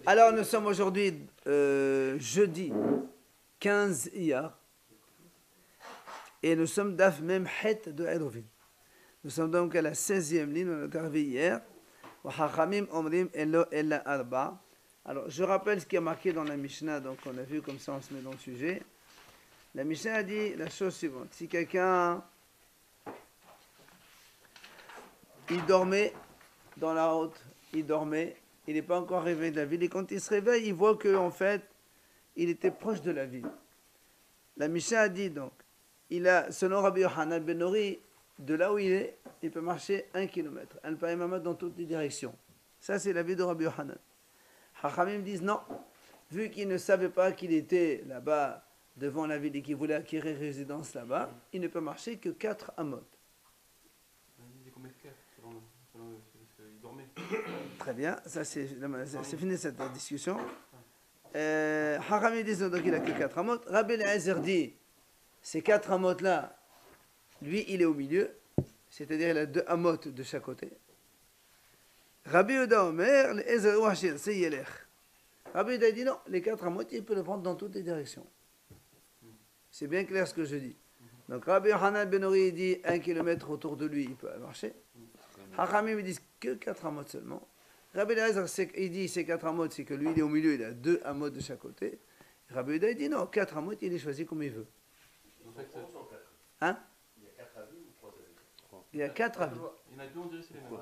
Alors, nous sommes aujourd'hui jeudi 15 Iyar et nous sommes Daf Mem Het de Eruvin. Nous sommes donc à la 16e ligne, on est arrivé hier. Wahachamim Omrim Elo Ella Arba. Alors, je rappelle ce qui est marqué dans la Mishnah, donc on a vu comme ça, on se met dans le sujet. La Mishnah a dit la chose suivante. Si quelqu'un, il dormait dans la route, il dormait, il n'est pas encore réveillé de la ville, et quand il se réveille, il voit qu'en fait, il était proche de la ville. La Mishnah a dit donc, il a, selon Rabbi Yochanan ben Nori, de là où il est, il peut marcher 1 km, un païmamat dans toutes les directions. Ça, c'est l'avis de Rabbi Yochanan. Hachamim disent non, vu qu'il ne savait pas qu'il était là-bas, devant la ville, et qu'il voulait acquérir résidence là-bas, il ne peut marcher que 4 amot. Très bien, ça c'est fini cette discussion. Hachamim disent donc qu'il a que 4 amot. Rabbi Eliezer dit, ces 4 amot là, lui il est au milieu, c'est-à-dire il a 2 amot de chaque côté. Rabbi Yehuda Omer, l'Ezer Ouachir, c'est Yelech. Rabbi Yehuda dit non, les 4 amot, il peut le prendre dans toutes les directions. C'est bien clair ce que je dis. Donc Rabbi Yochanan ben Nori dit 1 km autour de lui, il peut marcher. Hachamim disent que 4 amot seulement. Rabbi Eliezer, il dit ces 4 amot, c'est que lui il est au milieu, il a 2 amot de chaque côté. Rabbi Yehuda dit non, 4 amot, il est choisi comme il veut. Hein? Il y a 4 avis. Il y en a 2, on dirait que c'est les mêmes.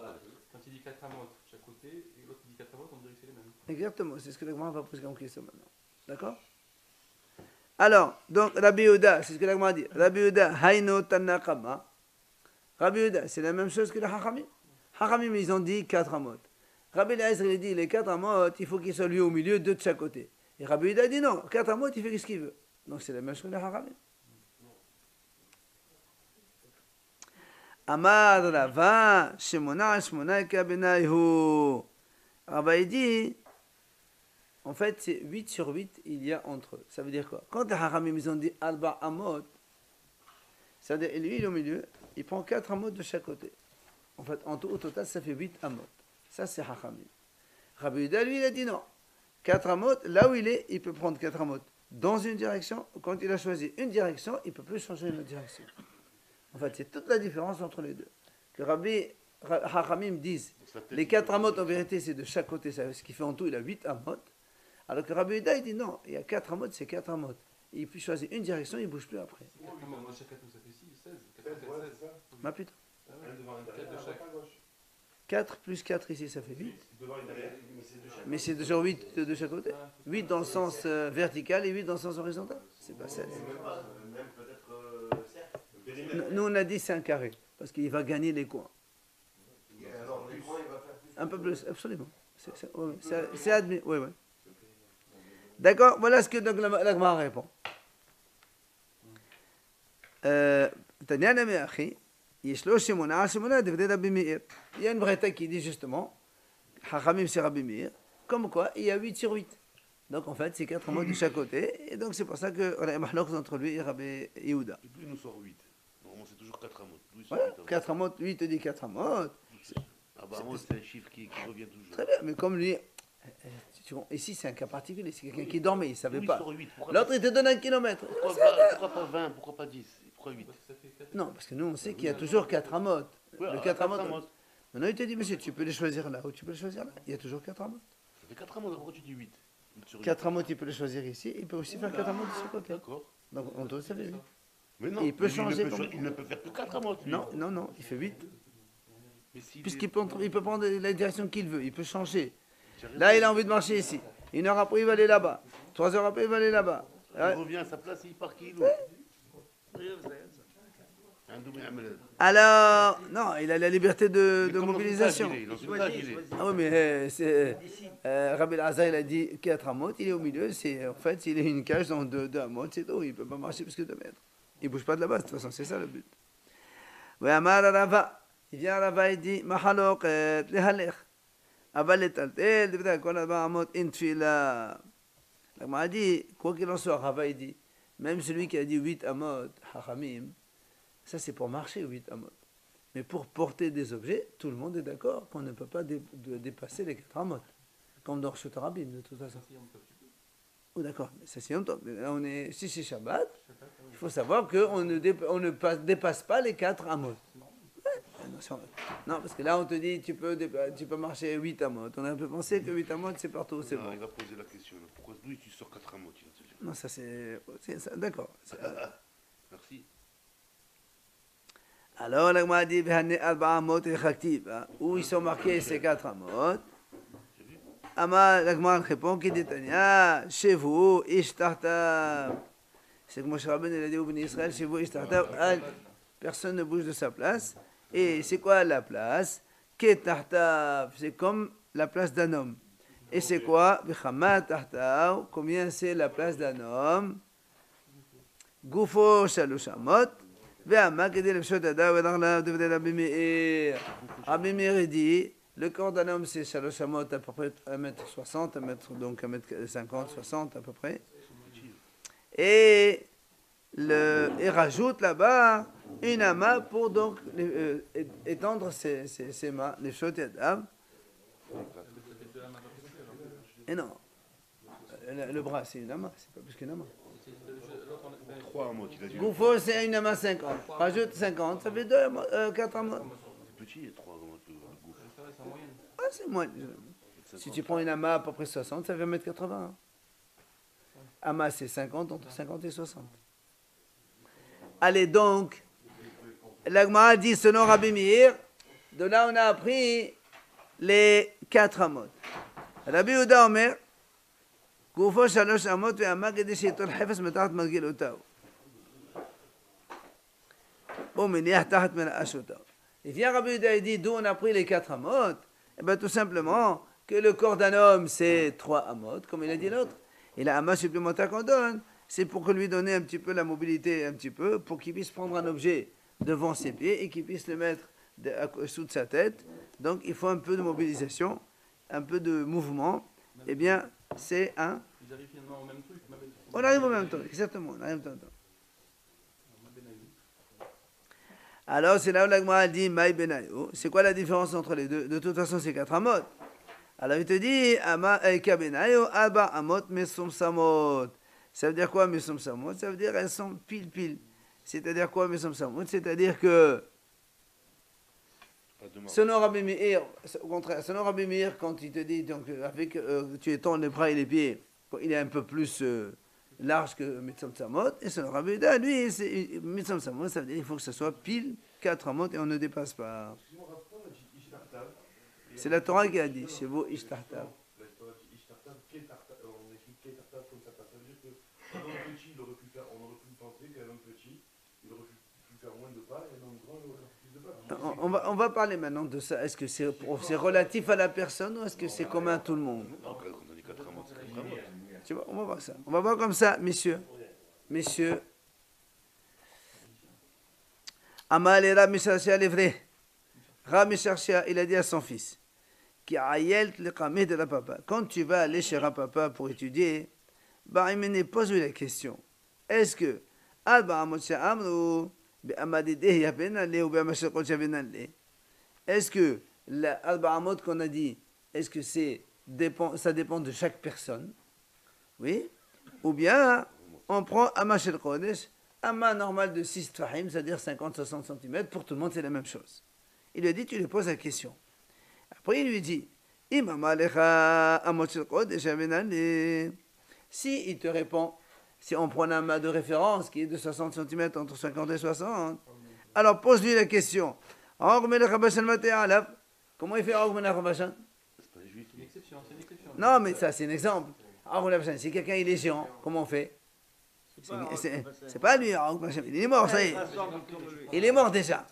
Quand il dit 4 amot chaque côté, et l'autre dit 4 amot, on dirait que c'est les mêmes. Exactement, c'est ce que la Gemara va poser comme question maintenant. D'accord? Alors, donc Rabbi Yehuda, c'est ce que la Gemara dit. Rabbi Yehuda, Haino Tanakama. Rabbi Yehuda, c'est la même chose que les Hachamim. Hachamim, ils ont dit 4 amot. Rabbi Eliezer, il dit les 4 amot, il faut qu'il soit lui au milieu, 2 de chaque côté. Et Rabbi Yehuda dit non, 4 amot, il fait ce qu'il veut. Donc c'est la même chose que les Hachamim. Amar Rava, Shemona, Shemona, Kabenaihu. Rava, il dit, en fait, c'est 8 sur 8, il y a entre eux. Ça veut dire quoi? Quand les Hachamim, ils ont dit Alba Amot, c'est-à-dire, lui, il est au milieu, il prend 4 amot de chaque côté. En fait, en tout, au total, ça fait 8 amot. Ça, c'est Hachamim. Rabbi Yehuda, lui, il a dit non. 4 amot, là où il est, il peut prendre 4 amot dans une direction. Quand il a choisi une direction, il ne peut plus changer une autre direction. En fait, c'est toute la différence entre les deux. Que Rabbi Hachamim disent, les 4 amot, en vérité, c'est de chaque côté. Ce qui fait en tout, il a 8 amot. Alors que Rabbi Yehuda, il dit non, il y a 4 amot, c'est 4 amot. Il peut choisir une direction, il ne bouge plus après. 4 amot, moi, chaque 4, ça fait 6, 16. 4, 16. Ma putain. 4 de chaque. 4 plus 4 ici, ça fait 8. Mais c'est toujours 8 de chaque côté. 8 dans le sens vertical et 8 dans le sens horizontal. C'est pas 16. Nous, on a dit c'est un carré, parce qu'il va gagner les coins. Un peu plus, absolument. C'est admis, oui, oui. D'accord, voilà ce que donc, la Gemara répond. Tanya Nami Achi. Il y a une braïta qui dit justement, Hachamim c'est Rabbi Meir, comme quoi il y a 8 sur 8. Donc en fait c'est 4 amot de chaque côté, et donc c'est pour ça qu'on a un mahlok entre lui et Rabbi Yehuda. Et puis il nous sort 8. Normalement c'est toujours 4 amot. Ouais, 4 amot, lui il te dit 4 amot. Ah bah amot c'est un chiffre qui revient toujours. Très bien, mais comme lui, ici c'est un cas particulier, c'est quelqu'un qui dormait, il ne savait pas. L'autre il te donne 1 kilomètre. Pourquoi pas 20, pourquoi pas 10? Pourquoi 8? Non, parce que nous on sait qu'il y a toujours 4 amot. Le 4 amot. Maintenant il te dit, monsieur, tu peux les choisir là ou tu peux les choisir là. Il y a toujours 4 amot. Ça fait 4 amot, pourquoi tu dis 8? 4 amot, il peut les choisir ici, il peut aussi faire 4 amot de ce côté. D'accord. Donc on doit ça fait 8. Mais non, il peut changer. Il ne peut faire que 4 amot. Non, il fait 8. Si puisqu'il peut prendre la direction qu'il veut, il peut changer. Là, il a envie de marcher ici. 1 heure après, il va aller là-bas. 3 heures après, il va aller là-bas. Il revient à sa place, il part qui? Alors, non, il a la liberté de mobilisation. Ah oui, mais Rabbi Eliezer, il a dit 4 amot, il est au milieu. En fait, il est une cage dans 2 amot, c'est tout. Il ne peut pas marcher plus que 2 mètres. Il ne bouge pas de là-bas, de toute façon, c'est ça le but. Oui, Amar Rava. Il vient à Rava, il dit, Mahaloket, lehalech. Aval et taltel, de kon Arba amot intfila. La Gemara dit, quoi qu'il en soit, Rava, il dit, même celui qui a dit 8 amot, Hachamim, ça c'est pour marcher 8 amot. Mais pour porter des objets, tout le monde est d'accord qu'on ne peut pas dépasser les 4 amot. comme dans Reshut Rabim, de toute façon. Ça, c'est Yom Tov, tu peux. Oh, d'accord, mais ça c'est Yom Tov. Là, si c'est Shabbat, Shabbat, il faut savoir qu'on dépasse pas les 4 amot. Non, parce que là, on te dit, tu peux marcher 8 amot. On a un peu pensé que 8 amot, c'est partout, c'est Non, bon. il va poser la question. Là. Pourquoi lui, tu sors 4 amots, il va te dire. Non, ça c'est d'accord. Merci. Alors, la Gemara dit, où ils sont marqués ces 4 amot. Ama, la Gemara répond, qui détania, chez vous, ishtartav. C'est que Moshe Rabbeinu, il a dit au Béni Israël, chez vous, ishtartav, personne ne bouge de sa place. Et c'est quoi la place? Ketartav, c'est comme la place d'un homme. Et c'est quoi? Bechama tartav, combien c'est la place d'un homme? Gufo shalosh amot. Ve'ama kedé lefshot adav ve'darlav devdé Rabbi Meir. Rabbi Meir dit, le corps d'un homme c'est shalosh amot à peu près 1m60, donc 1m50, 60 à peu près. Et rajoute là-bas une ama pour donc étendre ses mains, les shot adav. Et non, le bras c'est une ama, c'est pas plus qu'une ama. 3 amots, il a dit. Goufo c'est une ama 50. Rajoute 50, ça fait 4 amas. C'est petit, il y a 3 amots. Le gouffre. Ça va, c'est en moyenne. Ah, c'est moins. Si tu prends une ama à peu près 60, ça fait 1m80. Hein. Ama c'est 50, entre 50 et 60. Allez donc, l'Agmara dit selon Rabbi Meir, de là on a appris les 4 amot. Rabbi Yehuda Omer, גופו 3 אמות ואמה כדי שייטול חפש מתחת מרגלותיו. ומניח תחת מנאשותיו. Et vient Rabbi Yehuda et dit d'où on a pris les 4 amot? Eh bien tout simplement que le corps d'un homme c'est 3 amot, comme il a dit l'autre. Et la ama supplémentaire qu'on donne, c'est pour lui donner un petit peu la mobilité, un petit peu, pour qu'il puisse prendre un objet devant ses pieds et qu'il puisse le mettre sous de sa tête. Donc il faut un peu de mobilisation, un peu de mouvement. Eh bien, c'est un... Ils arrivent finalement au même truc. On arrive au même temps, exactement. On arrive au même temps. Alors, c'est là où l'Agmara dit Maï Benayo. C'est quoi la différence entre les deux? De toute façon, c'est 4 amot. Alors, il te dit Ka Benayo, Aba Amot, Mesum Samot. Ça veut dire quoi, Mesum Samot? Ça veut dire elles sont pile-pile. C'est-à-dire quoi, Mesum Samot? C'est-à-dire que. Selon Rabbi Meir, au contraire, selon Rabbi Meir, quand il te dit donc, avec, tu étends les bras et les pieds, il est un peu plus large que Mitzam Samot, et selon Rabbi Yehuda, lui, c'est Mitzam Samot, ça veut dire qu'il faut que ce soit pile 4 amot et on ne dépasse pas. C'est la Torah qui a dit, chez vous, Ishtartav. La Torah dit Ishtartav, on écrit Ketartav comme ça, ça veut dire qu'un homme petit, on aurait pu penser qu'un homme petit, il aurait pu faire moins de pas, et un homme grand, il aurait fait plus de pas. On va parler maintenant de ça. Est-ce que c'est relatif à la personne ou est-ce que c'est commun à tout le monde? Non, quand on dit 4 amots, c'est 4 amots. Tu vois, on va voir ça. On va voir comme ça, messieurs. Messieurs. Amal et Rab Misharshia l'Evré. Rab Misharshia, il a dit à son fils, qui a ayelt le kameh de la papa. Quand tu vas aller chez un papa pour étudier, bah, il me pose la question. Est-ce que Alba Amot Sha'amru est-ce que l'Alba Amot qu'on a dit, est-ce que ça dépend de chaque personne? Oui. Ou bien on prend Amma Shel Kodesh, Amma normal de 6 Tfahim, c'est-à-dire 50-60 cm, pour tout le monde c'est la même chose. Il lui a dit, tu lui poses la question. Après il lui dit, si il te répond, si on prend un amma de référence qui est de 60 cm, entre 50 et 60, alors pose-lui la question. Comment il fait Rabashan? C'est pas juste. C'est une exception, c'est une exception. Non, mais ça, c'est un exemple. Si quelqu'un il est géant, comment on fait? C'est pas lui, il est mort, ça y est. Il est mort déjà.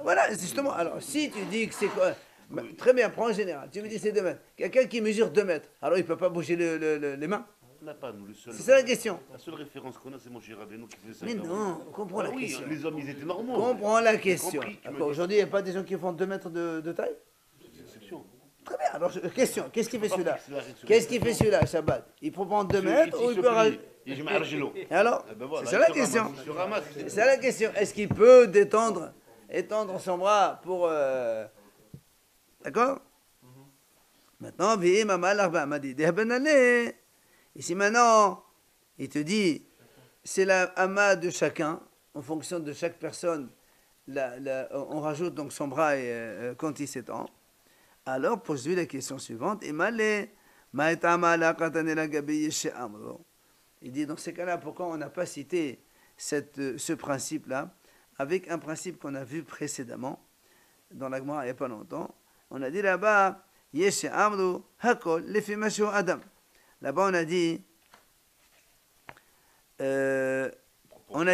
Voilà, justement. Alors, si tu dis que c'est quoi? Bah, très bien, prends en général. Tu me dis c'est 2 mètres. Quelqu'un qui mesure 2 mètres, alors il ne peut pas bouger les mains? On n'a pas, nous, le seul. C'est ça la question. La seule référence qu'on a, c'est mon cher Rabbeinu qui faisait ça. Mais non, on comprend la question. Les hommes, ils étaient normaux. Comprends la question. compris, tu me D'accord, aujourd'hui, il n'y a pas des gens qui font 2 mètres de taille? C'est une exception. Très bien, alors question, qu'est-ce qu'il fait celui-là? C'est la règle. Qu'est-ce qu'il fait celui-là, Shabbat? Il peut prendre 2 mètres ou il peut rajouter? Et je m'arrête l'eau. Et alors? Eh ben voilà, C'est ça la il se question. ramasse, il se ramasse. C'est ça la question. Est-ce qu'il peut étendre son bras pour... D'accord? Maintenant, ici maintenant, il te dit, c'est la ama de chacun, en fonction de chaque personne, on rajoute donc son bras quand il s'étend. Alors, pose-lui la question suivante, il dit, dans ces cas-là, pourquoi on n'a pas cité ce principe-là, avec un principe qu'on a vu précédemment, dans la Gemara il n'y a pas longtemps. On a dit là-bas, Hakol, Adam. Là-bas, on a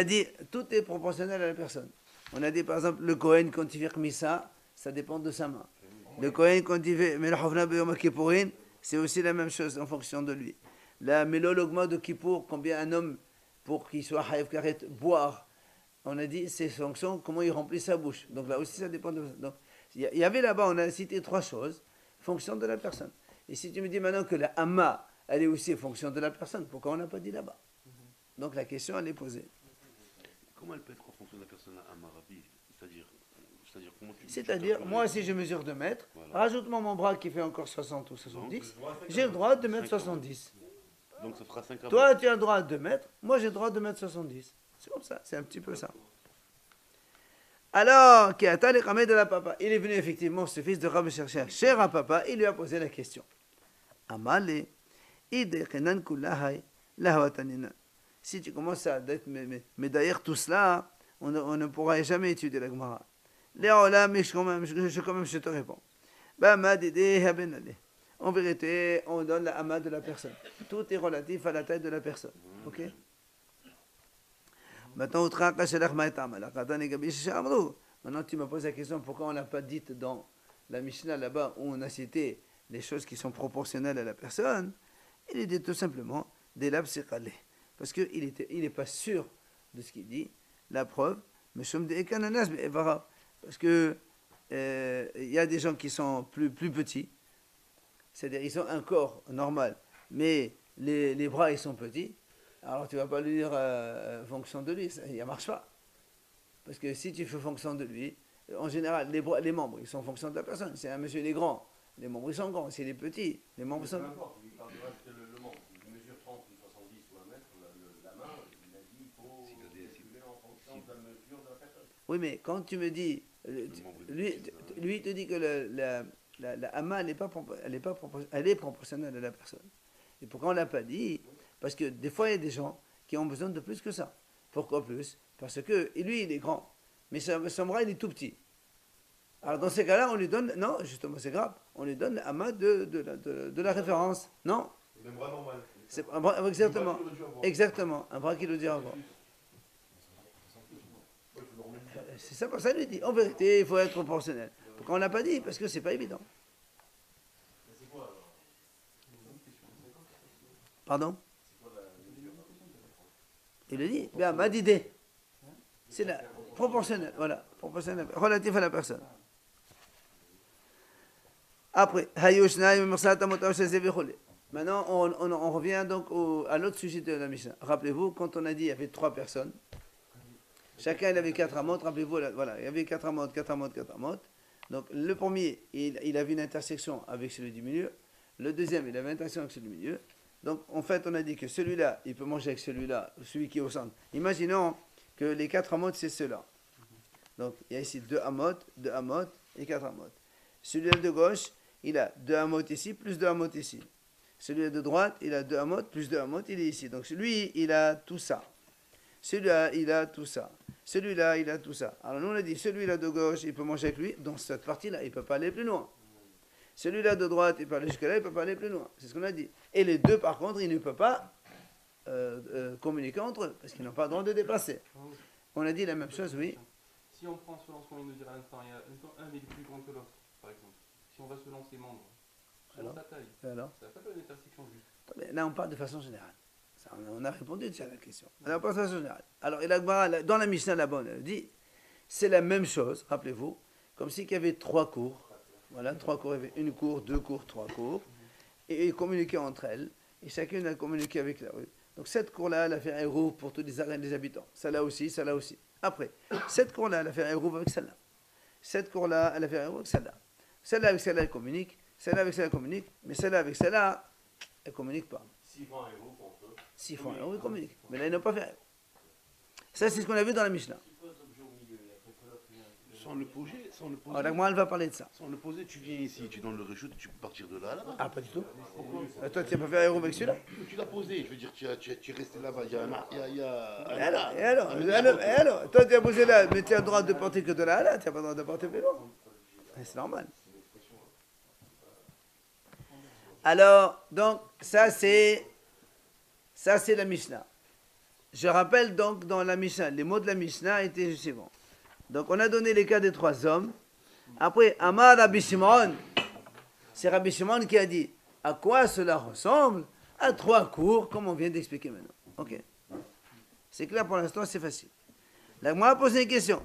dit, tout est proportionnel à la personne. On a dit, par exemple, le Kohen, quand il fait Missa, ça dépend de sa main. Le Kohen, quand il fait Melachofna Beyom Kippourin, c'est aussi la même chose en fonction de lui. La mélologma de Kippour, combien un homme, pour qu'il soit Haïf Karet, boire, on a dit, c'est fonction, comment il remplit sa bouche. Donc là aussi, ça dépend de... Donc, il y avait là-bas, on a cité 3 choses, fonction de la personne. Et si tu me dis maintenant que la Amma, elle est aussi fonction de la personne, pourquoi on n'a pas dit là-bas? Donc la question, elle est posée. Comment elle peut être en fonction de la personne à Marabi? C'est-à-dire comment tu... C'est-à-dire, moi, si je mesure 2 mètres, voilà. Rajoute-moi mon bras qui fait encore 60 ou 70, j'ai le droit de mettre 70. Donc ça fera 5 à Toi, tu as le droit de 2 mètres, moi, j'ai le droit de mettre 70. C'est comme ça, c'est un petit peu ça. Alors, qui a talé de la papa, il est venu effectivement, ce fils de Rabbi chercher cher à papa, il lui a posé la question. Amale, si tu commences à être, mais d'ailleurs tout cela, on ne pourra jamais étudier la Gemara. Mais quand même, je te réponds. En vérité, on donne la ama de la personne. Tout est relatif à la taille de la personne. Ok? Maintenant, tu me poses la question pourquoi on n'a pas dit dans la Mishnah là-bas où on a cité les choses qui sont proportionnelles à la personne. Il est dit tout simplement des labs siqalé. Parce qu'il n'est pas sûr de ce qu'il dit. La preuve, parce que il y a des gens qui sont plus petits, c'est-à-dire ils ont un corps normal, mais les bras ils sont petits. Alors tu ne vas pas lui dire fonction de lui, ça ne marche pas. Parce que si tu fais fonction de lui, en général, les membres, ils sont en fonction de la personne. Si un monsieur il est grand, les membres ils sont grands. S'il est petit, les membres sont... Peu importe, il parle de le membre. Il mesure 30 ou 70 ou 1 mètre, la main, il a dit qu'il faut calculer en fonction de la mesure de la personne. Oui, mais quand tu me dis... Lui il te dit que la ama, elle est proportionnelle à la personne. Et pourquoi on ne l'a pas dit? Parce que des fois, il y a des gens qui ont besoin de plus que ça. Pourquoi plus? Parce que lui, il est grand, mais son bras, il est tout petit. Alors dans ces cas-là, on lui donne... Non, justement, c'est grave. On lui donne l'amas de la référence. Non? Le bras normal. C'est un bras, exactement. Exactement, un bras qui le dit avant. C'est ça, pour ça lui dit. En vérité, il faut être proportionnel. Pourquoi on n'a pas dit? Parce que c'est pas évident. Pardon? Il le dit. Bien, m'a d'idée. C'est la proportionnel, voilà, proportionnel, relatif à la personne. Après, maintenant on revient donc à l'autre sujet de la Mishnah. Rappelez-vous, quand on a dit il y avait 3 personnes, chacun il avait 4 amotes, rappelez-vous, voilà, il y avait 4 amotes. Donc le premier, il avait une intersection avec celui du milieu, le deuxième, il avait une intersection avec celui du milieu. Donc en fait, on a dit que celui-là, il peut manger avec celui-là, celui qui est au centre. Imaginons que les 4 amotes, c'est ceux-là. Donc, il y a ici 2 amotes et 4 amotes. Celui-là de gauche, il a 2 amotes ici, plus 2 amotes ici. Celui-là de droite, il a 2 amotes, plus 2 amotes, il est ici. Donc, lui, il a tout ça. Celui-là, il a tout ça. Celui-là, il a tout ça. Alors, nous, on a dit, celui-là de gauche, il peut manger avec lui. Dans cette partie-là, il ne peut pas aller plus loin. Celui-là de droite, il peut aller jusque-là, il ne peut pas aller plus loin. C'est ce qu'on a dit. Et les deux, par contre, ils ne peuvent pas communiquer entre eux, parce qu'ils n'ont pas le droit de dépasser. On a dit la même chose, oui. Si on prend selon ce qu'on vient de nous dire à l'instant, il y a un est plus grand que l'autre, par exemple. Si on va selon ses membres, selon sa taille, alors ça n'a pas une intersection juste. Mais là, on parle de façon générale. Ça, on a répondu déjà à la question. Alors, de façon générale. Alors, dans la Mishnah, là-bas, on a dit, c'est la même chose, rappelez-vous, comme s'il y avait 3 cours. Voilà, 3 cours, il y avait 1 cour, 2 cours, 3 cours. Et ils communiquaient entre elles, et chacune a communiqué avec la rue. Donc cette cour-là, elle a fait un hérouf pour tous les habitants. Celle-là aussi, celle-là aussi. Après, cette cour-là, elle a fait un hérouf avec celle-là. Cette cour-là, elle a fait un hérouf avec celle-là. Celle-là avec celle-là, elle communique. Celle-là avec celle-là, elle communique. Mais celle-là avec celle-là, elle ne communique pas. S'ils font un héros contre eux. S'ils font un héros, ils communiquent. Mais là, ils n'ont pas fait un héros. Ça, c'est ce qu'on a vu dans la Mishnah. Sans le poser, sans le poser. Alors, moi, elle va parler de ça. Sans le poser, tu viens ici, tu donnes le reshoot, tu peux partir de là à là-bas. Ah, pas du tout. Toi, tu n'as pas fait un héros avec celui-là. Tu l'as posé, je veux dire, tu es resté là-bas. Il y a Et alors, toi, tu as posé là, mais tu as le droit de porter que de là à là, tu n'as pas le droit de porter plus loin. C'est normal. Alors, donc, ça c'est la Mishnah. Je rappelle donc dans la Mishnah, les mots de la Mishnah étaient les suivants. Donc, on a donné les cas des 3 hommes. Après, Amar Rabbi Shimon, c'est Rabbi Shimon qui a dit à quoi cela ressemble à 3 cours, comme on vient d'expliquer maintenant. Ok. C'est clair pour l'instant, c'est facile. Là, moi, a posé une question.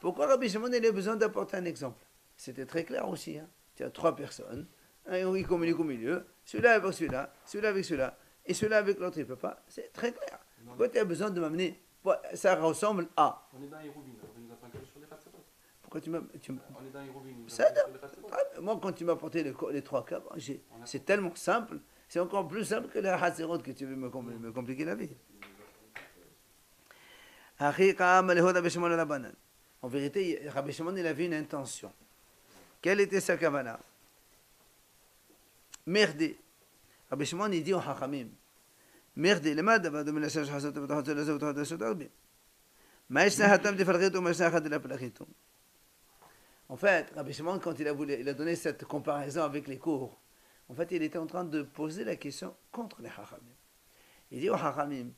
Pourquoi Rabbi Shimon il a besoin d'apporter un exemple? C'était très clair aussi. Hein. Tu as 3 personnes, ils communiquent au milieu, celui-là avec celui-là, celui-là avec celui-là, et celui-là avec l'autre, il ne peut pas. C'est très clair. Pourquoi tu as besoin de m'amener? Ça ressemble à. On est dans Hérouvine, on nous a pas que sur les Khatsabot. Pourquoi tu m'as. On est dans Hérouvine, on nous a Ça, pas que sur les Khatsabot. moi, quand tu m'as apporté les 3 cas, c'est tellement simple, c'est encore plus simple que la Hatzerot que tu veux me compliquer la vie. En vérité, Rabbi Shimon, il avait une intention. Quelle était sa kavana? Merdé. Rabbi Shimon, il dit au Hachamim, merdé, le mad, en fait, Rabbi Shimon, quand il a donné cette comparaison avec les cours, en fait, il était en train de poser la question contre les Hachamim. Il dit au Hachamim,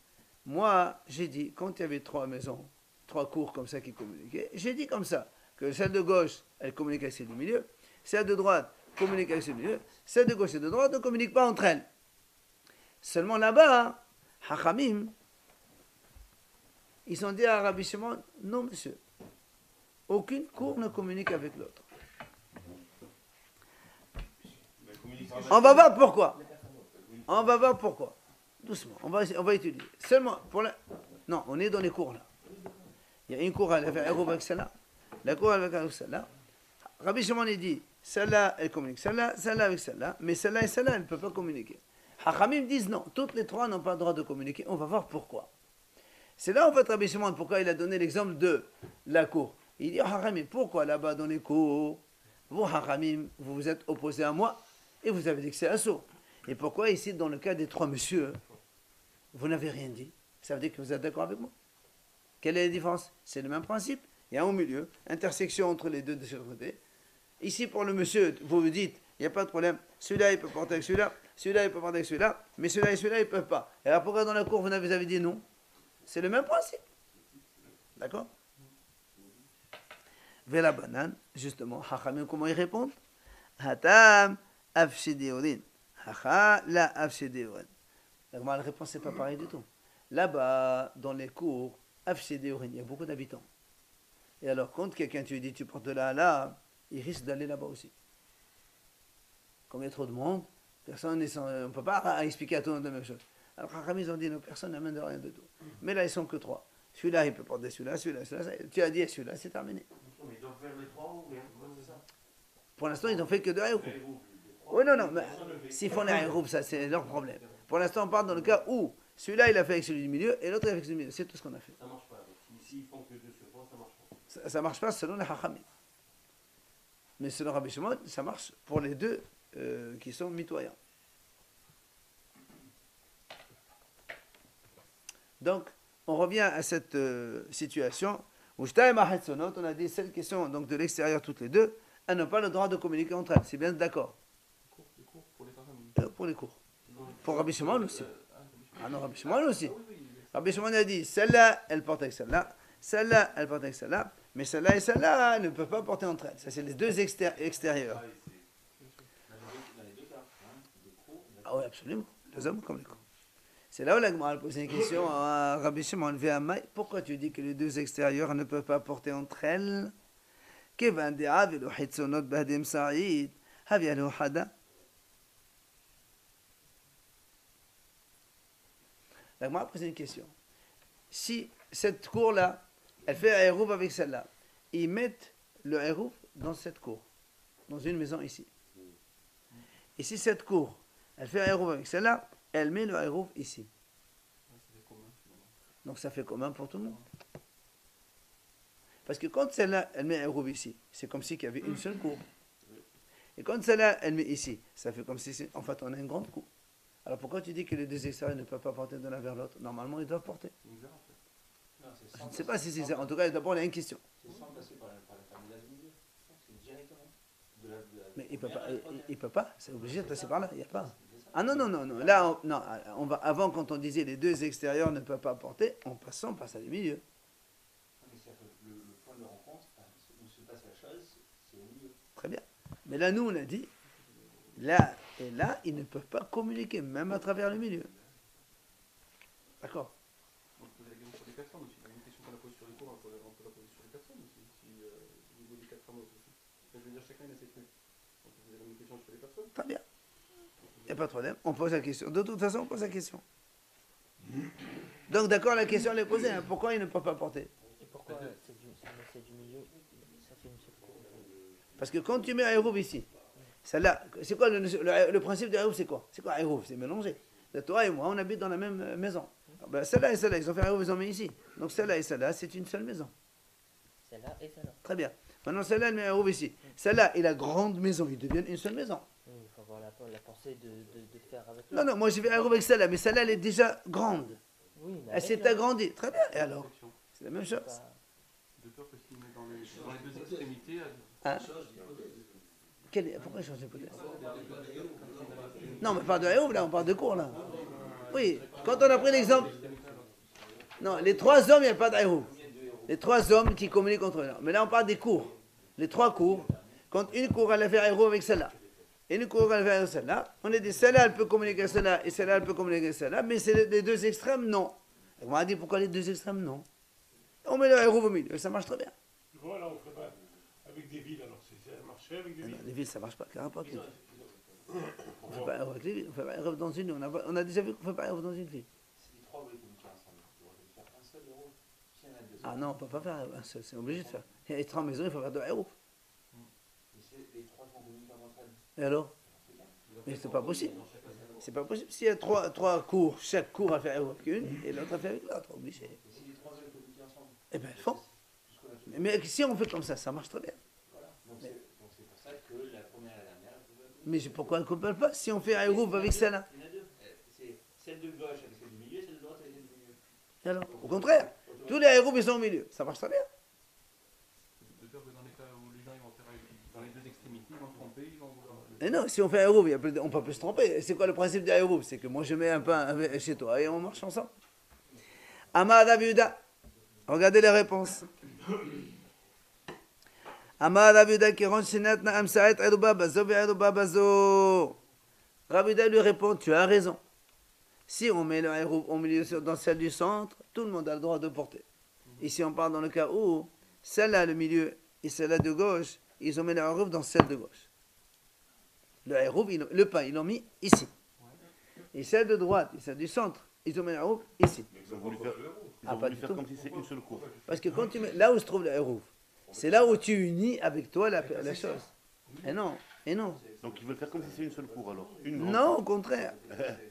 moi, j'ai dit, quand il y avait 3 maisons, 3 cours comme ça qui communiquaient, j'ai dit comme ça, que celle de gauche, elle communique avec celle du milieu, celle de droite communique avec celle du milieu, celle de gauche et de droite ne communiquent pas entre elles. Seulement là-bas, Hachamim, ils ont dit à Rabbi Shimon, non monsieur, aucune cour ne communique avec l'autre. On va voir pourquoi. On va voir pourquoi. Doucement, on va étudier. Seulement, non, on est dans les cours là. Il y a une cour avec celle-là, la cour avec celle-là. Rabbi Shimon il dit, celle-là, elle communique, celle-là avec celle-là, mais celle-là et celle-là, elle ne peut pas communiquer. Hachamim disent non, toutes les 3 n'ont pas le droit de communiquer. On va voir pourquoi. C'est là en fait Rabbi Shimon, pourquoi il a donné l'exemple de la cour. Il dit, Hachamim, pourquoi là-bas dans les cours, vous Hachamim, vous vous êtes opposés à moi et vous avez dit que c'est assaut. Et pourquoi ici, dans le cas des 3 messieurs, vous n'avez rien dit? Ça veut dire que vous êtes d'accord avec moi? Quelle est la différence? C'est le même principe. Il y a un au milieu, intersection entre les deux de ce côté. Ici, pour le monsieur, vous vous dites, il n'y a pas de problème, celui-là, il peut porter avec celui-là, celui-là, il peut porter avec celui-là, mais celui-là et celui-là, ils ne peuvent pas. Et alors, pourquoi dans la cour, vous avez dit non? C'est le même principe. D'accord? Vers la banane, justement, Hachamim, comment ils répondent? Hatam afshidiorin. Hacha la afshidiorin. La réponse, c'est pas pareil du tout. Là-bas, dans les cours, afshidiorin, il y a beaucoup d'habitants. Et alors, quand quelqu'un tu lui dis tu portes de là à là, il risque d'aller là-bas aussi. Comme il y a trop de monde, personne on ne peut pas expliquer à tout le monde la même chose. Alors, Hachamim, ils ont dit, non, personne n'amène de rien de tout. Mais là, ils sont que 3. Celui-là, il peut porter celui-là, celui-là, celui-là. Tu as dit celui-là, c'est terminé. Mais ils doivent faire les 3 ou rien, c'est ça? Pour l'instant, ils n'ont fait que de Aïroub. Oui, non, mais s'ils font les Aïroub, ça, c'est leur problème. Pour l'instant, on parle dans le cas où celui-là, il a fait avec celui du milieu et l'autre, il a fait avec celui du milieu. C'est tout ce qu'on a fait. Ça marche pas. S'ils font que 2 sur 3, ça marche pas. Ça ne marche pas selon les Hachamim. Mais selon Rabbi Shimon, ça marche pour les 2 qui sont mitoyens. Donc, on revient à cette situation où on a dit cette question donc de l'extérieur toutes les 2, elles n'ont pas le droit de communiquer entre elles. C'est bien d'accord? Les cours pour les Khatamim. Pour les cours. Pour Rabbi Shimon aussi. Ah non, Rabbi Shimon aussi. Rabbi Shimon a dit, celle-là, elle porte avec celle-là, celle-là, elle porte avec celle-là, mais celle-là et celle-là elles ne peuvent pas porter entre elles. Ça, c'est les 2 extérieurs. Ah oui, absolument. Les hommes comme les cours. C'est là où la Gemara a posé une question à Rabbi Shimon Ve'amai. Pourquoi tu dis que les 2 extérieurs ne peuvent pas porter entre elles? Kevan de'av lo hitzonot b'hadim sa'id, havi alo hada. La Gemara a posé une question. Si cette cour-là, elle fait un hérouf avec celle-là, ils mettent le hérouf dans cette cour. dans une maison ici. Et si cette cour, elle fait un Eruv avec celle-là, elle met le Eruv ici. Ouais, ça fait commun finalement. Donc ça fait commun pour tout le monde. Parce que quand celle-là, elle met un Eruv ici, c'est comme si il y avait une seule cour. Et quand celle-là, elle met ici, ça fait comme si, en fait, on a une grande cour. Alors pourquoi tu dis que les deux extérieurs ne peuvent pas porter de l'un vers l'autre? Normalement, ils doivent porter. C'est bizarre en fait. Non, c'est Je sans ne sais pas si passer- c'est ça. En tout cas, d'abord, il y a une question. C'est sans passer par la terminale du milieu. C'est directement. Mais il ne peut pas. C'est obligé de passer par là. Il n'y a pas. Ah non, non, non, non. Là, non, on va, avant, quand on disait les deux extérieurs ne peuvent pas porter, en passant, on passe à du milieu. Mais c'est-à-dire que le point de rencontre, où se passe la chose, c'est au milieu. Très bien. Mais là, nous, on a dit, là et là, ils ne peuvent pas communiquer, même à travers le milieu. D'accord. On peut poser la question sur les personnes aussi. La même question qu'on a posée sur les cours, on peut la poser sur les personnes aussi. Si, au niveau des 4 ramos aussi. Enfin, je veux dire, chacun il a ses trucs. On peut poser la même question sur les personnes. Très bien. Il n'y a pas de problème. On pose la question. De toute façon, on pose la question. Donc, d'accord, la question elle est posée. Hein. Pourquoi ils ne peuvent pas porter? Et pourquoi c'est du milieu, ça fait une seule cour? Parce que quand tu mets un Eruv ici, celle-là, c'est quoi le principe de Eruv? C'est quoi? C'est quoi un Eruv? C'est mélangé. Toi et moi, on habite dans la même maison. Ben, celle-là et celle-là, ils ont fait un Eruv, ils ont mis ici. Donc celle-là et celle-là, c'est une seule maison. Celle-là et celle-là. Très bien. Maintenant, celle-là, elle met un Eruv ici. Celle-là et la grande maison, ils deviennent une seule maison. Oui, il faut avoir la pensée de faire avec Non, non, moi j'ai fait un Eruv avec celle-là, mais celle-là, elle est déjà grande. Oui, mais Elle s'est avec la- agrandie. Très bien. Et alors? Réflexion. C'est la même chose. pas- De peur que s'il met dans les deux extrémités, Hein? Pourquoi changer peut-être? Non, mais pas de Eruv, là, on parle de cours, là. Oui, quand on a pris l'exemple. Non, les trois hommes, il n'y a pas d'Eruv. Les trois hommes qui communiquent entre eux. Mais là, on parle des cours. Les trois cours. Quand une cour, elle a fait Eruv avec celle-là. Et une cour, elle a fait avec celle-là. On a dit, celle-là, elle peut communiquer avec celle-là. Et celle-là, elle peut communiquer avec celle-là. Mais c'est les deux extrêmes, non. Et on m'a dit, pourquoi les deux extrêmes, non? On met le Eruv au milieu. Ça marche très bien. Voilà, on fait pas avec des villes, alors ça marcherait avec des villes. Les villes, ça marche pas. Quel rapport avec les villes? On fait pas Eruv avec les villes. On fait pas Eruv dans une ville. On a déjà vu qu'on ne fait pas Eruv dans une ville. Si les trois voulaient communiquer ensemble, ils auraient dû faire un seul euro. S'il y en a deux. Ah non, on ne peut pas faire un seul. C'est obligé de faire. Il y a 30 maisons, il faut faire de Eruv. Mais si les trois sont communiqués entre elles. Et alors? Mais c'est pas possible. C'est pas possible. S'il y a trois cours, chaque cours a fait avec une et l'autre a fait avec l'autre, obligé. Et si les trois veulent communiquer ensemble, Eh bien, ils font. jusqu'au là-dessus. Mais si on fait comme ça marche très bien. Voilà. Donc c'est pour ça que la première et la dernière, elles peuvent communiquer. Mais pourquoi on ne couple pas si on fait un groupe avec celle-là? Il y en a deux. C'est celle de gauche avec celle du milieu, celle de droite avec celle du milieu. Et alors? Au contraire, tous les groupes ils sont au milieu. Ça marche très bien. de peur que dans les cas où les gens ils vont faire dans les deux extrémités, ils vont se tromper, ils vont vouloir. Et non, si on fait un groupe, on peut plus se tromper. C'est quoi le principe d'un groupe? C'est que moi je mets un pain chez toi et on marche ensemble. Amad Abiuda. Regardez les réponses. Amad Abiuda qui rend Shinatna Amsaet Eruba Bazo Eruba Bazo. Rabiuda lui répond, tu as raison. Si on met le héros au milieu dans celle du centre, tout le monde a le droit de porter. Ici, on parle dans le cas où celle-là, le milieu, et celle-là de gauche, ils ont mis le héros dans celle de gauche. Le héros, le pain, ils l'ont mis ici. Et celle de droite et celle du centre, ils ont mis le héros ici. Ils ont voulu faire, Ah, pas voulu du faire tout. comme si c'était une seule cour. Parce que quand tu mets, là où se trouve le héros, c'est là où tu unis avec toi la chose. Et non, et non. Donc ils veulent faire comme si c'était une seule cour alors. Une grande Non, au contraire.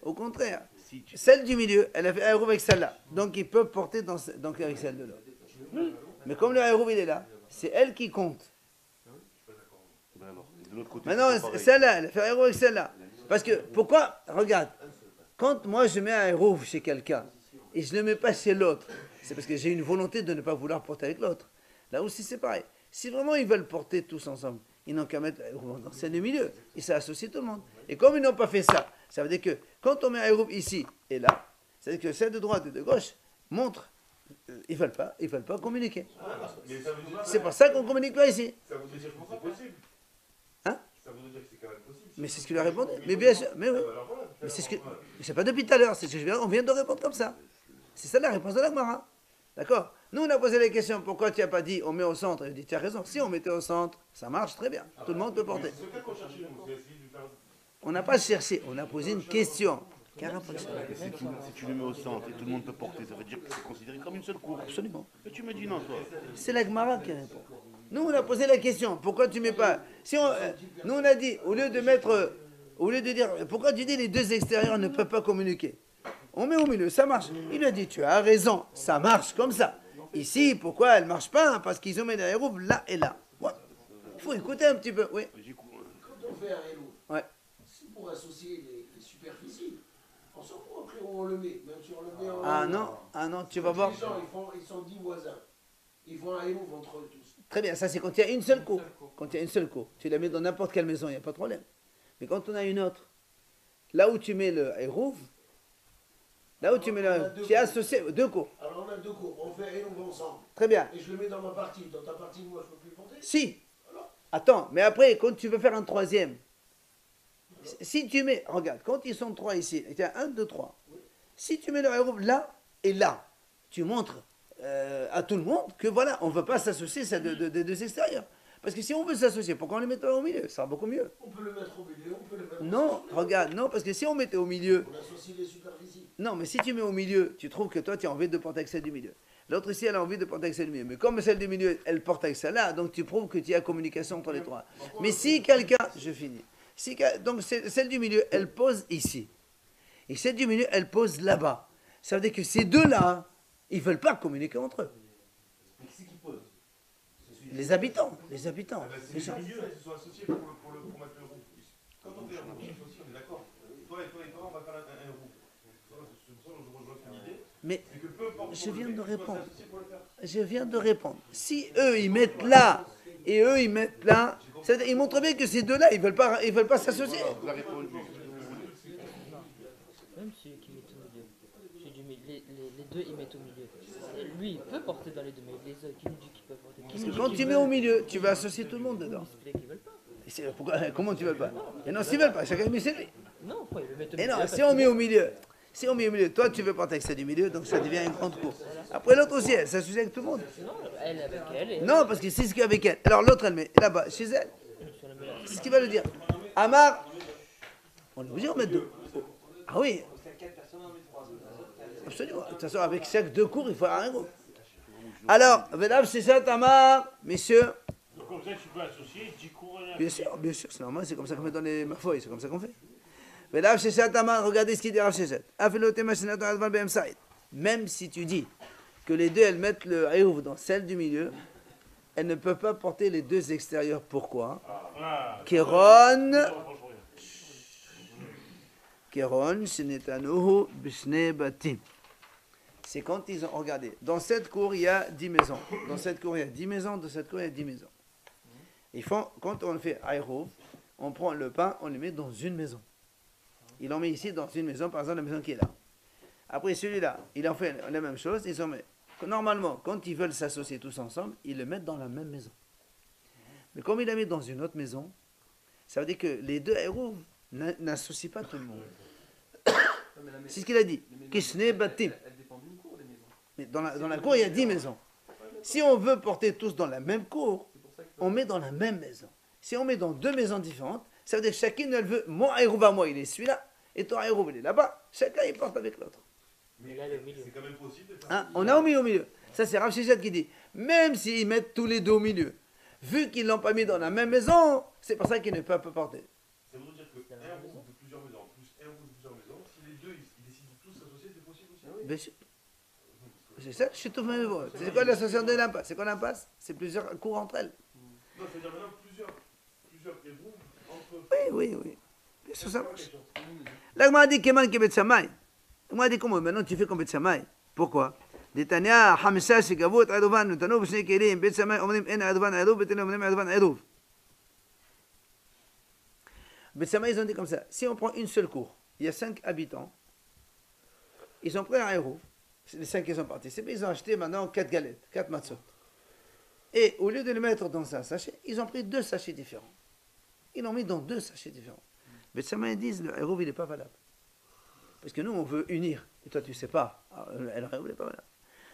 Au contraire. Si tu- Celle du milieu, elle a fait un héros avec celle-là. Donc ils peuvent porter donc avec celle de l'autre. Mais comme le héros il est là, c'est elle qui compte. Ben alors, et de l'autre côté. Maintenant, c'est pas pareil. celle-là, elle a fait un héros avec celle-là. Parce que, pourquoi? Regarde, quand moi je mets un héros chez quelqu'un et je ne le mets pas chez l'autre, c'est parce que j'ai une volonté de ne pas vouloir porter avec l'autre. Là aussi c'est pareil. Si vraiment ils veulent porter tous ensemble, ils n'ont qu'à mettre un héros dans celle du milieu. Et ça associe tout le monde. Et comme ils n'ont pas fait ça, ça veut dire que quand on met un héros ici et là, ça veut dire que celle de droite et de gauche montrent, ils ne veulent pas communiquer. Mais ça veut dire C'est pour ça qu'on ne communique pas ici. ça veut dire que c'est possible. Hein? Ça veut dire que c'est quand même possible. Mais c'est ce qu'il a répondu. Mais bien sûr, mais oui. Alors voilà. Mais c'est ce que. Mais c'est pas depuis tout à l'heure, c'est ce que on vient de répondre comme ça. C'est ça la réponse de la Gemara. D'accord? Nous, on a posé la question, pourquoi tu n'as pas dit on met au centre? Il dit, tu as raison. Si on mettait au centre, ça marche très bien. Tout le monde peut porter. C'est ce qu'on cherchait, nous, c'est essayer de faire. On n'a pas cherché, on a posé une question. Carrément. Si tu le mets au centre et tout le monde peut porter, ça veut dire que c'est considéré comme une seule cour. Absolument. Et tu me dis non, toi. C'est la Gemara qui répond. Nous, on a posé la question, pourquoi tu mets pas... Si on, nous, on a dit, au lieu de mettre... Au lieu de dire, pourquoi tu dis les deux extérieurs ne peuvent pas communiquer? On met au milieu, ça marche. Il a dit, tu as raison, ça marche comme ça. Ici, pourquoi elle ne marche pas? Parce qu'ils ont mis des héros là et là. Ouais. Il faut écouter un petit peu, oui. Quand on fait un héros, Ouais. c'est pour associer les superficies. On s'en fout, après on le met. Même si on le met en... Ah non, tu vas voir. Les gens, ils sont 10 voisins. Ils font un héros entre eux tous. Très bien, ça c'est quand il y a une seule cour. Quand il y a une seule cour. Tu la mets dans n'importe quelle maison, il n'y a pas de problème. Mais quand on a une autre, là où tu mets le héros, là où tu mets le... Tu as associé deux cours. Alors on a deux cours, on fait un héros ensemble. Très bien. Et je le mets dans ma partie. Dans ta partie, moi, je ne peux plus le porter. Si. Attends, mais après, quand tu veux faire un troisième, si tu mets, regarde, quand ils sont trois ici, il y a 1, 2, 3. Si tu mets le héros là et là, tu montres à tout le monde que voilà, on ne veut pas s'associer des deux extérieurs. Parce que si on veut s'associer, pourquoi on les met au milieu? Ça sera beaucoup mieux. On peut le mettre au milieu, on peut le mettre Non, ensemble. regarde, non, parce que si on mettait au milieu, On associe les superficies. non, mais si tu mets au milieu, tu trouves que toi, tu as envie de porter avec celle du milieu. L'autre ici, elle a envie de porter avec celle du milieu. Mais comme celle du milieu, elle porte avec celle-là, donc tu prouves que tu as communication entre les trois. Mais si quelqu'un, je finis, donc celle du milieu, elle pose ici. Et celle du milieu, elle pose là-bas. Ça veut dire que ces deux-là, ils ne veulent pas communiquer entre eux. Mais qui c'est qui pose? Les habitants, les habitants. Ah bah, c'est les les gens. milieux qui se sont associés pour mettre le roux. Quand on fait un roux, on s'associe, on est d'accord. Toi et toi, on va faire un roux. Je rejoins ton idée. Mais C'est que peu importe je viens de on va répondre. s'associer pour le faire. Je viens de répondre. Si eux, ils mettent là, et eux, ils mettent là, ils montrent bien que ces deux-là, ils veulent pas s'associer. Vous avez répondu. Même celui qui met au milieu. Celui du milieu. Les deux, ils mettent au milieu. Lui, il peut porter dans les deux, mais les autres, qui nous dit qu'il peut porter? Qui Parce nous que dit quand qu'il tu mets veut? au milieu, tu vas associer tout le monde dedans. Ils disent qu'ils veulent pas. Comment tu veux pas? Et non, s'ils veulent pas, chacun met chez lui. Non, pourquoi ils le mettent au Et milieu? non, Parce si on qu'ils met au veulent. milieu, si on met au milieu, toi tu veux porter avec celle du milieu, donc ça devient une grande cour. Après l'autre aussi, elle s'associe avec tout le monde. Non, elle avec elle. Et Non, parce que c'est ce qu'il y a avec elle. Alors l'autre, elle met là-bas, chez elle. sur le milieu. C'est ce qu'il va lui dire. Amar, on est obligé d'en mettre deux. Ah oui, absolument. De toute façon, avec chaque deux cours, il faut avoir un groupe. Alors, mesdames, c'est ça, Amar, messieurs. Donc comme ça, tu peux associer 10 cours à la Bien sûr, c'est normal, c'est comme ça qu'on met dans les marfouilles, c'est comme ça qu'on fait. Mesdames, c'est ça, Amar, regardez ce qu'il dit Rav Sheshet. Même si tu dis que les deux, elles mettent le hayouf dans celle du milieu, elles ne peuvent pas porter les deux extérieurs. Pourquoi? Kéron, Shenetanuhu, Bishne Batim. C'est quand ils ont, regardez, dans cette cour, il y a 10 maisons. Dans cette cour, il y a 10 maisons. Dans cette cour, il y a 10 maisons. Ils font, quand on fait hayouf, on prend le pain, on le met dans une maison. Il en met ici dans une maison, par exemple, la maison qui est là. Après, celui-là, il en fait la même chose. Ils en mettent. Normalement, quand ils veulent s'associer tous ensemble, ils le mettent dans la même maison. Mais comme il la met dans une autre maison, ça veut dire que les deux héros n'associent pas tout le monde. C'est ce qu'il a dit. Kishne Batim. Elle dépend d'une cour, les maisons. Mais dans la cour, il y a 10 maisons. Si on veut porter tous dans la même cour, on met dans la même maison. Si on met dans deux maisons différentes, ça veut dire que chacune, elle veut, mon héros à moi, il est celui-là, et ton héros, il est là-bas. Chacun, il porte avec l'autre. Mais là, le milieu. C'est quand même possible de faire Hein, on a mis au milieu. Ça, c'est Rav Sheshet qui dit, même s'ils mettent tous les deux au milieu, vu qu'ils ne l'ont pas mis dans la même maison, c'est pour ça qu'ils ne peuvent pas porter. Ça veut dire que un roux de plusieurs maisons, plus un roux de plusieurs maisons, si les deux ils décident de tous s'associer, c'est possible aussi. Bien sûr. C'est ça, je suis tout fait. C'est quoi l'association de l'impasse? C'est quoi l'impasse? C'est plusieurs cours entre elles. Non, c'est-à-dire maintenant plusieurs héros entre eux. Oui. Bien sûr, ça marche. Là, on dit Keman Kebet Samay. On m'a dit comment? Maintenant, tu fais comme Bet Samay. Pourquoi? Détania, Hamsa, Shigavot, Adovan, Nutano, Bishne Kelim, Bet Samay, Omrim, En Adovan, Adouf, Betel, Omrim, Adovan, Adouf. Bet Samay, ils ont dit comme ça. Si on prend une seule cour, il y a 5 habitants, ils ont pris un héros. Les 5 qui sont participés, ils ont acheté maintenant 4 galettes, 4 matzot. Et au lieu de le mettre dans un sachet, ils ont pris 2 sachets différents. Ils l'ont mis dans 2 sachets différents. Mais certains disent le héros, il n'est pas valable. Parce que nous, on veut unir. Et toi, tu ne sais pas. Alors, le héros, il n'est pas valable.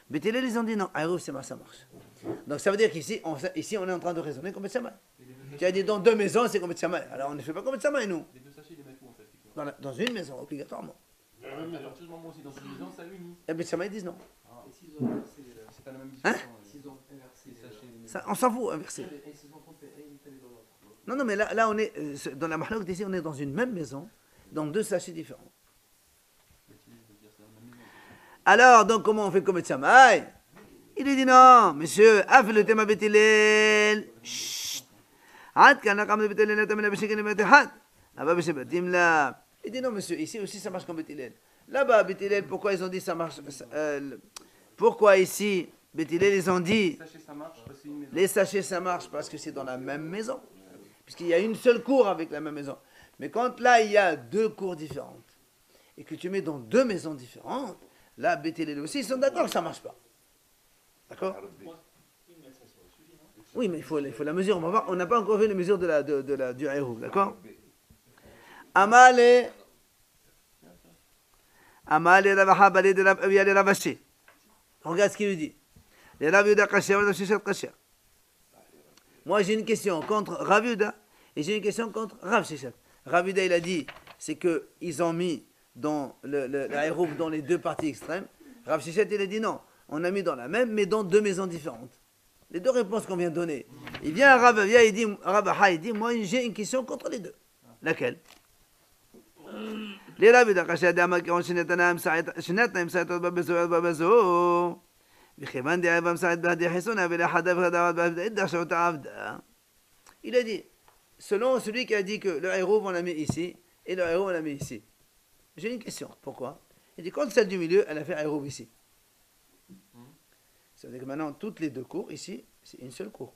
Mais Télé, ils ont dit non, héros, ça marche. Donc ça veut dire qu'ici, on est en train de raisonner comme Betsamay. Tu as dit dans 2 maisons, c'est comme Betsamay. Alors on ne fait pas comme Betsamay, nous. Les deux sachets, ils les mettent où en fait? Dans une maison, obligatoirement. À partir du moment où c'est dans une maison, ça unit. Et Betsamay, ils disent non. Et s'ils ont inversé, c'est pas la même Hein? discussion. S'ils ont inversé Ça, on s'en fout, inversé. Non, non, mais là on est, dans la mahlok d'ici, on est dans une même maison, dans deux sachets différents. Alors, donc, comment on fait comme Tchamaï? Il lui dit non, monsieur, a fait le thème à Bethilel. Chut. Il dit non, monsieur, ici aussi ça marche comme Bethilel. Là-bas, à Bethilel, pourquoi ils ont dit ça marche pourquoi ici, Bethilel, ils ont dit les sachets ça marche parce que c'est dans la même maison. Puisqu'il y a une seule cour avec la même maison. Mais quand là, il y a deux cours différentes et que tu mets dans deux maisons différentes, là, Bethilel aussi, ils sont d'accord que ça ne marche pas. D'accord? Oui, mais il faut la mesure. On va voir. On n'a pas encore vu les mesures du Hérouf. D'accord? Amale Ravaha Balé de Ravashi. Regarde ce qu'il lui dit. Les Rav Yuda Kasher, Rav Sheshet Kasher. Moi, j'ai une question contre Rav Yuda et j'ai une question contre Rav Sheshet. Rav Yuda, il a dit, c'est qu'ils ont mis dans le Hérouf dans les deux parties extrêmes. Rav Sheshet, il a dit non. On a mis dans la même, mais dans deux maisons différentes. Les deux réponses qu'on vient de donner. Il vient à Rabavia, il dit, Rabaha, il dit, moi j'ai une question contre les deux. Laquelle? Les Rav Yuda Kasher Dama qui ont Shinetanaim Sa'etot Babezo Babezo. Vichevan de Avam Sa'et Bahdi Hisson avait la Hadav Hadavat Bahdi Dashot Avda. Il a dit, selon celui qui a dit que le Hérouf on l'a mis ici et le Hérouf on l'a mis ici. J'ai une question. Pourquoi? Il dit, quand celle du milieu, elle a fait Hérouf ici. Ça veut dire que maintenant, toutes les deux cours, ici, c'est une seule cour.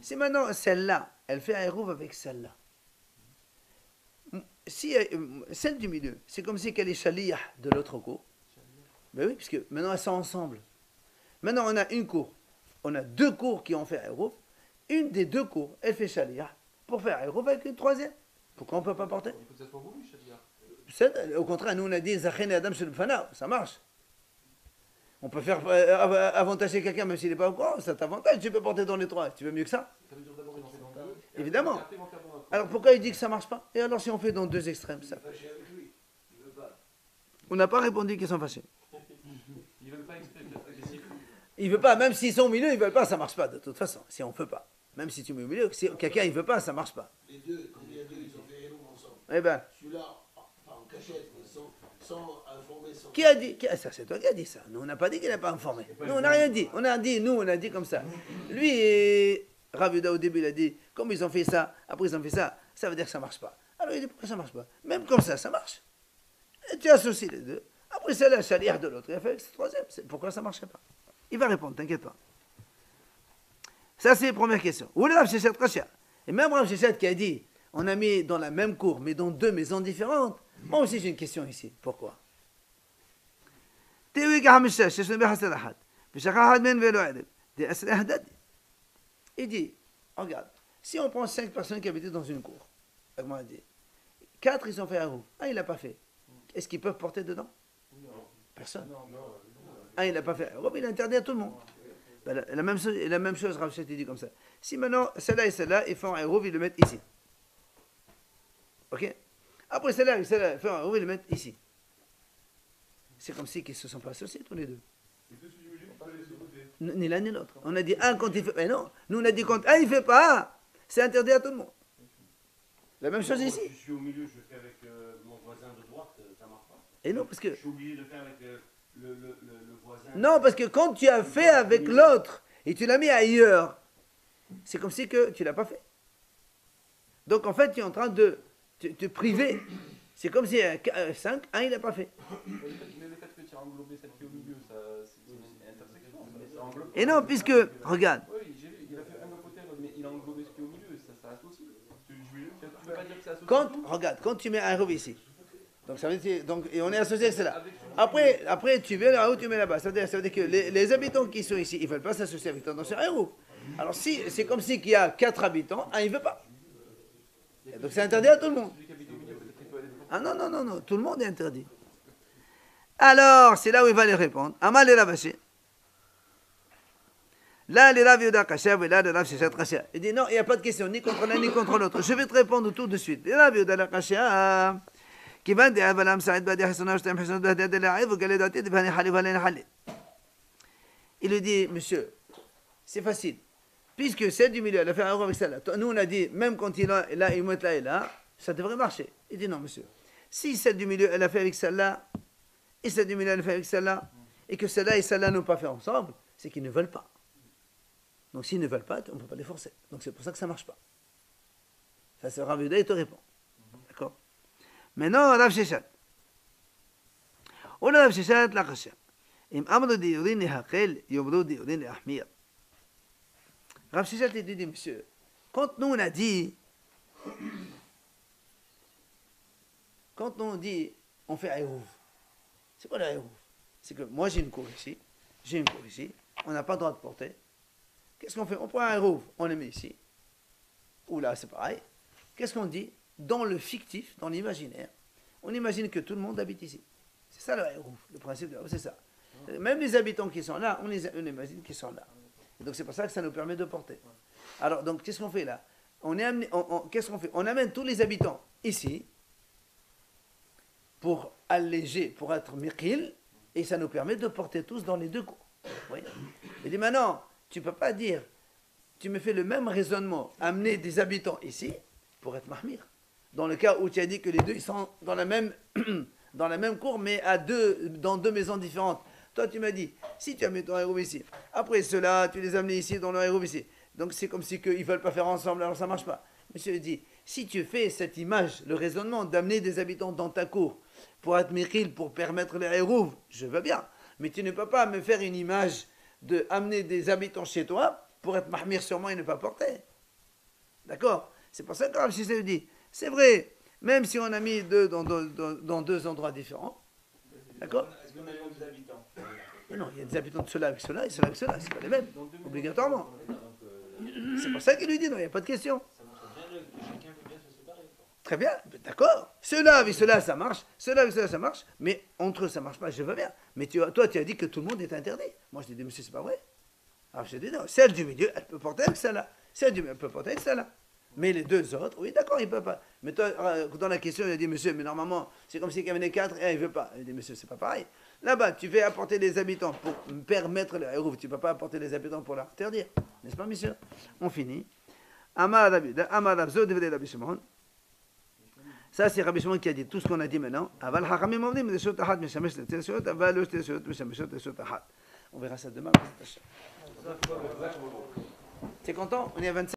Si maintenant, celle-là, elle fait un Hérouf avec celle-là. Si celle du milieu, c'est comme si qu'elle est Shaliyah de l'autre cour. Ben oui, puisque maintenant, elles sont ensemble. Maintenant, on a une cour. On a deux cours qui ont fait un Hérouf. Une des deux cours, elle fait Shaliyah pour faire un Hérouf avec une troisième. Pourquoi on ne peut pas porter? Il faut que ça soit voulu, Shaliyah. Au contraire, nous, on a dit Zachin et Adam Shel Fana. Ça marche. On peut faire avantager quelqu'un même s'il n'est pas au courant, ça t'avantage, tu peux porter dans les trois. Tu veux mieux que ça? Ça veut dire d'abord ils en font dans deux. Évidemment. Et après, ils vont faire dans un. Alors pourquoi il dit que ça ne marche pas? Et alors si on fait dans deux extrêmes, ça? On n'a pas répondu qu'ils sont fâchés. Ils veulent pas exprès, agressif. Ils ne veulent pas, même s'ils sont au milieu, ils ne veulent pas, ça ne marche pas de toute façon, si on ne peut pas. Même si tu mets au milieu, si quelqu'un il ne veut pas, ça ne marche pas. Les deux, combien d'eux ils ont fait Hérouf ensemble? Eh ben, Celui-là, en cachette, mais sans informer, sans. qui a dit ça, c'est toi qui as dit ça. Nous, on n'a pas dit qu'il n'a pas informé. Nous, on n'a rien dit. On a dit comme ça. Lui, Rav Yuda, au début, il a dit, comme ils ont fait ça, après ils ont fait ça, ça veut dire que ça ne marche pas. Alors il dit, pourquoi ça ne marche pas? Même comme ça marche. Et tu associes les deux. Après, c'est la chalière de l'autre. Il a fait avec ce troisième. Pourquoi ça ne marchait pas? Il va répondre, t'inquiète pas. Ça, c'est la première question. Ou le Rav Sheshet Kasher. Et même Rav Sheshet qui a dit, on a mis dans la même cour, mais dans deux maisons différentes. Moi aussi, j'ai une question ici. Pourquoi? Il dit, regarde, si on prend 5 personnes qui habitaient dans une cour, 4 ils ont fait un roux, un il n'a pas fait. Est-ce qu'ils peuvent porter dedans? Personne. Un il n'a pas fait un roux, il est interdit à tout le monde. Ben, la même chose, Rav Sheshet dit comme ça. Si maintenant, celle-là et celle-là, ils font un roux, ils le mettent ici. Ok? Après celle-là et celle-là, ils font un roux, ils le mettent ici. C'est comme si qu'ils ne se sont pas associés tous les deux. Ni l'un ni l'autre. On a dit un quand il fait. Mais non, nous on a dit quand un il ne fait pas, c'est interdit à tout le monde. La même chose ici. Je suis au milieu, je fais avec mon voisin de droite, ça marche pas. Et non, parce que. Je suis obligé de faire avec le voisin. Non, parce que quand tu as fait avec l'autre et tu l'as mis ailleurs, c'est comme si que tu ne l'as pas fait. Donc en fait, tu es en train de te priver. C'est comme si 5, un il n'a pas fait. Mais le fait que tu as englobé celle qui est au milieu, c'est intersection. Ça englobe. Et non, puisque, regarde, Oui, j'ai vu, il a fait un côté, mais il a englobé ce qui est au milieu, ça associe. Tu peux pas dire que ça associe. regarde, quand tu mets un robe ici, donc ça veut dire, et on est associé à cela. Après tu viens là-haut, tu mets là-bas. Ça veut dire que les habitants qui sont ici, ils ne veulent pas s'associer avec toi dans ce robe. Alors si, c'est comme si qu'il y a 4 habitants, un il ne veut pas. Et donc c'est interdit à tout le monde. Ah non, tout le monde est interdit. Alors, c'est là où il va les répondre. Amal les Ravashi. Là, les Rav Yuda Kasher, et là, les Rav Sheshet Kasher. Il dit non, il n'y a pas de question, ni contre l'un, ni contre l'autre. Je vais te répondre tout de suite. Les Rav Yuda Kasher, qui va dire, il lui dit, monsieur, c'est facile. Puisque celle du milieu, elle a fait un euro avec celle-là. Nous, on a dit, même quand il a là, il met là et là, ça devrait marcher. Il dit non, monsieur. Si celle du milieu, elle a fait avec celle-là, et celle du milieu, elle a fait avec celle-là, et que celle-là et celle-là n'ont pas fait ensemble, c'est qu'ils ne veulent pas. Donc s'ils ne veulent pas, on ne peut pas les forcer. Donc c'est pour ça que ça ne marche pas. Ça, c'est Rav Yehuda, il te répond. D'accord? Maintenant, Rav Sheshet. Ou Rav Sheshet, la Kashem. Im amru diyurin lehaqel, yomru diyurin leahmir. Rav Sheshet, il dit, monsieur, quand nous on a dit, on fait Aïrouv. C'est quoi l'Aïrouv? C'est que moi j'ai une cour ici, on n'a pas le droit de porter. Qu'est-ce qu'on fait? On prend un Aïrouv, on le met ici. Ou là, c'est pareil. Qu'est-ce qu'on dit? Dans le fictif, dans l'imaginaire, on imagine que tout le monde habite ici. C'est ça le Aïrouv, le principe de l'Aïrouv, c'est ça. Même les habitants qui sont là, on imagine qu'ils sont là. Et donc c'est pour ça que ça nous permet de porter. Alors, donc, qu'est-ce qu'on fait là? Qu'est-ce qu'on fait? On amène tous les habitants ici pour alléger, pour être miqil, et ça nous permet de porter tous dans les deux cours. Oui. Il dit maintenant, tu ne peux pas dire, tu me fais le même raisonnement, amener des habitants ici pour être mahmir. Dans le cas où tu as dit que les deux ils sont dans la même cour, mais dans deux maisons différentes. Toi, tu m'as dit, si tu as mis ton héros ici, après cela, tu les as amenés ici dans le héros ici. Donc c'est comme si ils ne veulent pas faire ensemble, alors ça ne marche pas. Monsieur dit, si tu fais cette image, le raisonnement d'amener des habitants dans ta cour pour être miqil, pour permettre les hérouves, je veux bien. Mais tu ne peux pas me faire une image d'amener des habitants chez toi pour être mahmir sûrement et ne pas porter. D'accord? C'est pour ça que Rav Sheshet dit, c'est vrai, même si on a mis dans deux endroits différents, d'accord? Est-ce qu'on a les mêmes habitants? Mais non, il y a des habitants de cela avec cela et cela avec cela, c'est pas les mêmes, obligatoirement. C'est pour ça qu'il lui dit, non, il n'y a pas de question. Ça montre bien que chacun veut bien se séparer. Très bien, d'accord. Cela avec cela, ça marche. Cela avec cela, ça marche. Mais entre eux, ça ne marche pas, je veux bien. Mais toi, tu as dit que tout le monde est interdit. Moi, je dis, monsieur, c'est pas vrai. Alors, je dis, non, celle du milieu, elle peut porter avec celle-là. Celle du milieu, elle peut porter avec celle-là. Mais les deux autres, oui, d'accord, ils ne peuvent pas. Mais toi, dans la question, il a dit, monsieur, mais normalement, c'est comme s'il y avait 4 et il ne veut pas. Il dit, monsieur, c'est pas pareil. Là-bas, tu fais apporter les habitants pour permettre le hérouv. Tu ne peux pas apporter les habitants pour l'interdire. N'est-ce pas, monsieur? On finit. Amar Rabzo devait Rabbi Shimon. Ça, c'est Rabbi Shimon qui a dit tout ce qu'on a dit maintenant. On verra ça demain. T'es content? On est à 25.